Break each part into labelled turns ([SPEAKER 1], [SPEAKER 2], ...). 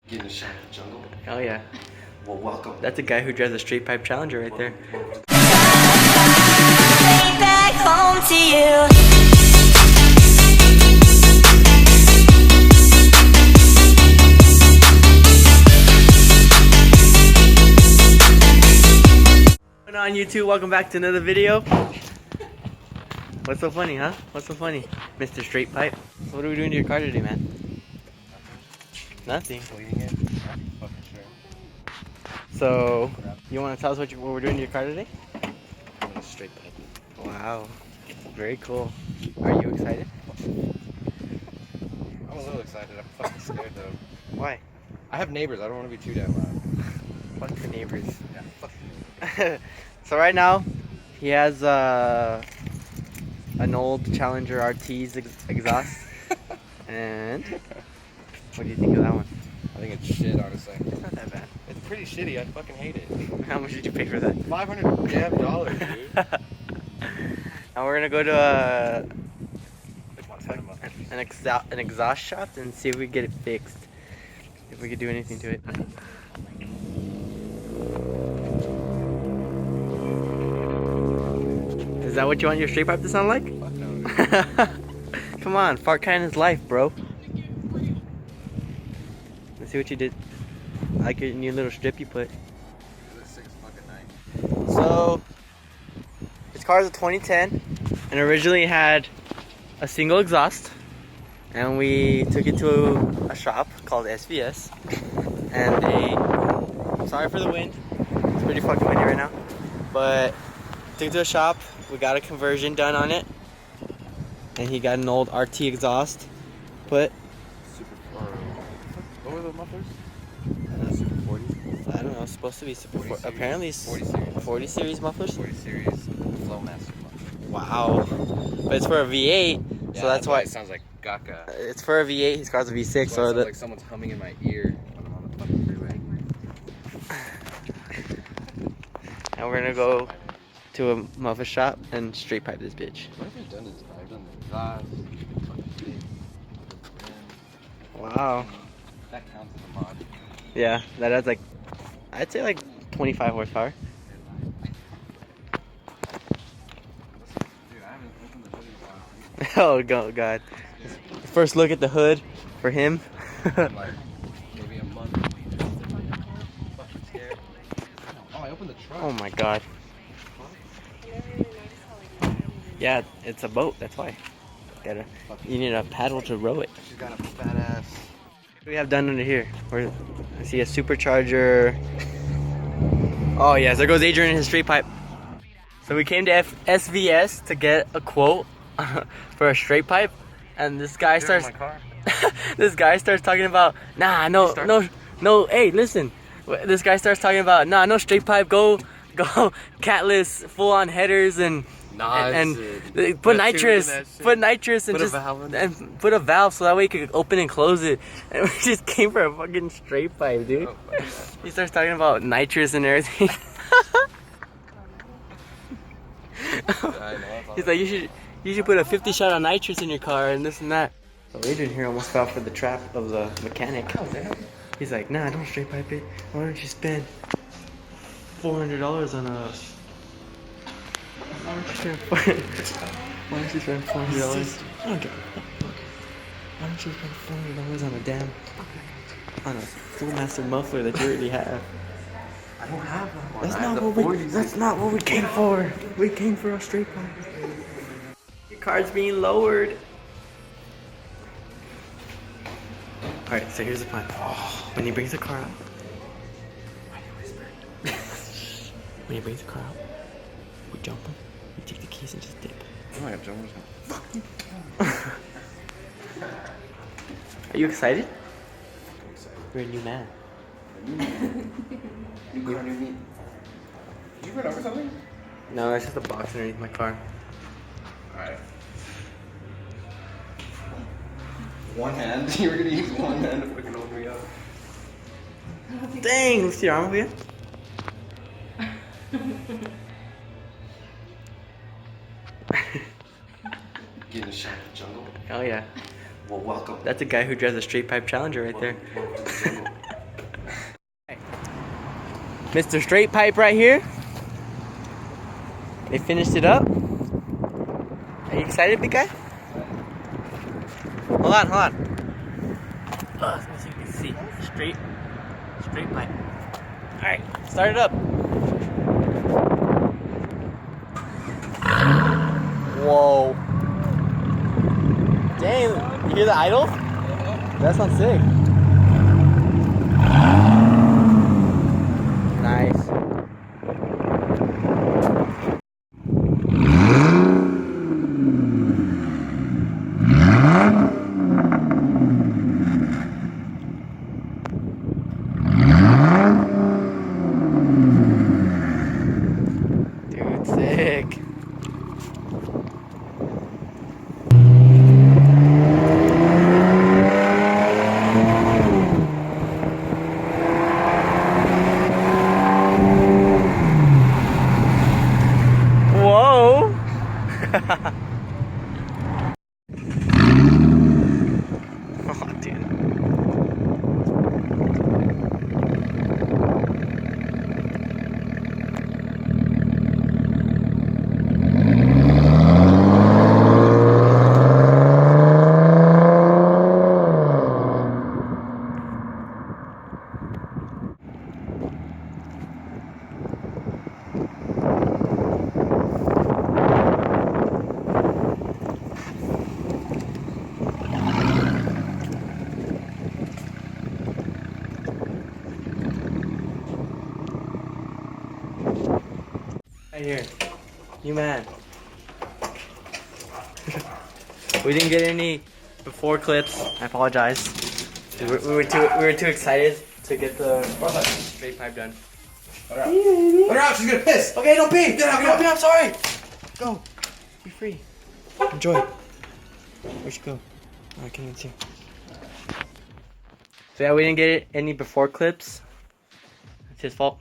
[SPEAKER 1] Getting a shot at the jungle.
[SPEAKER 2] Oh yeah.
[SPEAKER 1] Well, welcome.
[SPEAKER 2] That's a guy who drives a straight pipe Challenger right there.
[SPEAKER 3] Back home to you.
[SPEAKER 2] What's on YouTube? Welcome back to another video. What's so funny, huh? What's so funny, Mr. Straight Pipe? What are we doing to your car today, man? Nothing.
[SPEAKER 1] Cleaning it? Fucking sure.
[SPEAKER 2] So, you want to tell us what we're doing to your car today?
[SPEAKER 1] I'm gonna straight pipe.
[SPEAKER 2] Wow, very cool. Are you excited?
[SPEAKER 1] I'm a little excited. I'm fucking scared though.
[SPEAKER 2] Why?
[SPEAKER 1] I have neighbors. I don't want to be too damn loud.
[SPEAKER 2] Fuck the neighbors.
[SPEAKER 1] Yeah, fuck the neighbors.
[SPEAKER 2] So right now, he has an old Challenger RT's exhaust. And what do you think of that one?
[SPEAKER 1] I think it's shit, honestly.
[SPEAKER 2] It's not that bad.
[SPEAKER 1] It's pretty shitty. I fucking hate it.
[SPEAKER 2] How much did you pay for that?
[SPEAKER 1] $500 damn dollars, dude.
[SPEAKER 2] Now we're gonna go to an
[SPEAKER 1] An
[SPEAKER 2] exhaust shop and see if we can get it fixed. If we could do anything to it. Is that what you want your straight pipe to sound like?
[SPEAKER 1] Fuck no, dude.
[SPEAKER 2] Come on, fart kind is life, bro. Let's see what you did. I like your new little strip you put. So, this car is a 2010 and originally had a single exhaust, and we took it to a shop called SVS, and sorry for the wind, it's pretty fucking windy right now, but took it to a shop, we got a conversion done on it, and he got an old RT exhaust put.
[SPEAKER 1] What were the mufflers?
[SPEAKER 2] Super 40. I don't know, it's supposed to be Super 40. Apparently it's 40 series mufflers?
[SPEAKER 1] 40 series Flowmaster muffler.
[SPEAKER 2] Wow. But it's for a V8,
[SPEAKER 1] Yeah,
[SPEAKER 2] so that's why
[SPEAKER 1] it sounds like Gaga.
[SPEAKER 2] it's for a V8. His car's a V6,
[SPEAKER 1] It
[SPEAKER 2] so
[SPEAKER 1] sounds like someone's humming in my ear when I'm on the fucking freeway.
[SPEAKER 2] and we're gonna go to a muffler shop and straight pipe this bitch.
[SPEAKER 1] What have you done to this car? I've done the exhaust, fucking thing,
[SPEAKER 2] Wow.
[SPEAKER 1] that counts as a mod.
[SPEAKER 2] Yeah, that has like, I'd say like 25 horsepower.
[SPEAKER 1] Dude, I haven't opened the hood in a while.
[SPEAKER 2] Oh God. First look at the hood for him.
[SPEAKER 1] Like, maybe a month. Fucking scared. Oh, I opened the trunk.
[SPEAKER 2] Oh my God. Yeah, it's a boat, that's why. You need a paddle to row it.
[SPEAKER 1] She's got a fat ass.
[SPEAKER 2] What do we have done under here? I see a supercharger. Oh yes, there goes Adrian in his straight pipe. So we came to SVS to get a quote for a straight pipe, and this guy starts. This guy starts talking about, no. Hey, listen. This guy starts talking about, no straight pipe. Go catless, full on headers and put nitrous and put a valve so that way you could open and close it. And we just came for a fucking straight pipe, dude. He starts talking about nitrous and everything. He's like, you should put a 50 shot of nitrous in your car and this and that. So Adrian here almost fell for the trap of the mechanic. He's like, nah, don't straight pipe it. Why don't you spend $400 on a... Why don't you spend $400? I don't give a fuck. Why don't you spend $400 on a on a Flowmaster muffler that you already have?
[SPEAKER 1] I don't have one.
[SPEAKER 2] That's not what we came for. We came for a straight pipe. Your car's being lowered. Alright, so here's the plan. When he brings the car out, when he brings the car out, we jump him, we take the keys and just dip.
[SPEAKER 1] Oh my God, John was
[SPEAKER 2] Fuck you. Are you excited? You're a new man.
[SPEAKER 1] Did you run over something?
[SPEAKER 2] No, it's just a box underneath my car.
[SPEAKER 1] Alright. One hand? You were gonna use one hand to fucking hold me up.
[SPEAKER 2] Dang, let's see your arm over here.
[SPEAKER 1] Getting a shot at the jungle.
[SPEAKER 2] Oh yeah.
[SPEAKER 1] Well, welcome.
[SPEAKER 2] That's a guy who drives a straight pipe Challenger right there.
[SPEAKER 1] Welcome to the jungle.
[SPEAKER 2] Mr. Straight Pipe right here. They finished it up. Are you excited, big guy? Hold on. Let me see if you can see. Straight pipe. Alright, start it up. Whoa. Dang, you hear the idle? That sounds sick. Nice. Dude, sick. Whoa! Oh, dude. Right here. You man. We didn't get any before clips. I apologize. We were too excited to get the straight pipe done.
[SPEAKER 1] Let her out, she's gonna piss.
[SPEAKER 2] Okay, don't pee.
[SPEAKER 1] Get out,
[SPEAKER 2] Don't pee, I'm sorry. Go. Be free. Enjoy. Where'd she go? Oh, I can't even see. So yeah, we didn't get any before clips. It's his fault.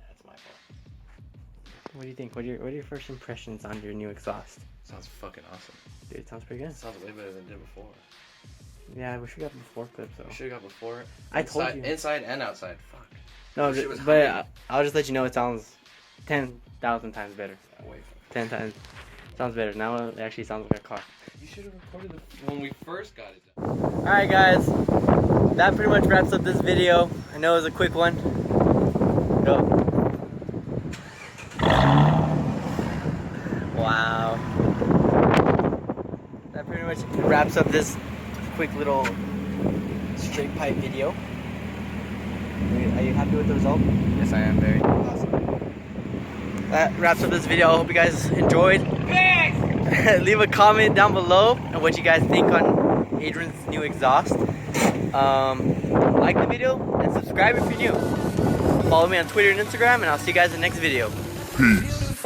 [SPEAKER 1] That's my fault.
[SPEAKER 2] What do you think? What are your first impressions on your new exhaust?
[SPEAKER 1] Sounds fucking awesome.
[SPEAKER 2] Dude, it sounds pretty good.
[SPEAKER 1] It sounds way better than it did before.
[SPEAKER 2] Yeah, I wish we got before clips though.
[SPEAKER 1] We should have got before.
[SPEAKER 2] I told you.
[SPEAKER 1] Inside and outside. Fuck.
[SPEAKER 2] No,
[SPEAKER 1] Shit was
[SPEAKER 2] but
[SPEAKER 1] humming.
[SPEAKER 2] I'll just let you know it sounds 10,000 times better.
[SPEAKER 1] Yeah, way
[SPEAKER 2] 10 times. Sounds better. Now it actually sounds like a car.
[SPEAKER 1] You should have recorded it when we first got it done.
[SPEAKER 2] Alright guys, that pretty much wraps up this video. I know it was a quick one. Go. Wow. That pretty much wraps up this quick little straight pipe video. Are you happy with the result?
[SPEAKER 1] Yes, I am very
[SPEAKER 2] Awesome. That wraps up this video. I hope you guys enjoyed. Leave a comment down below on what you guys think on Adrian's new exhaust. Like the video and subscribe if you're new. Follow me on Twitter and Instagram, and I'll see you guys in the next video.
[SPEAKER 3] Peace.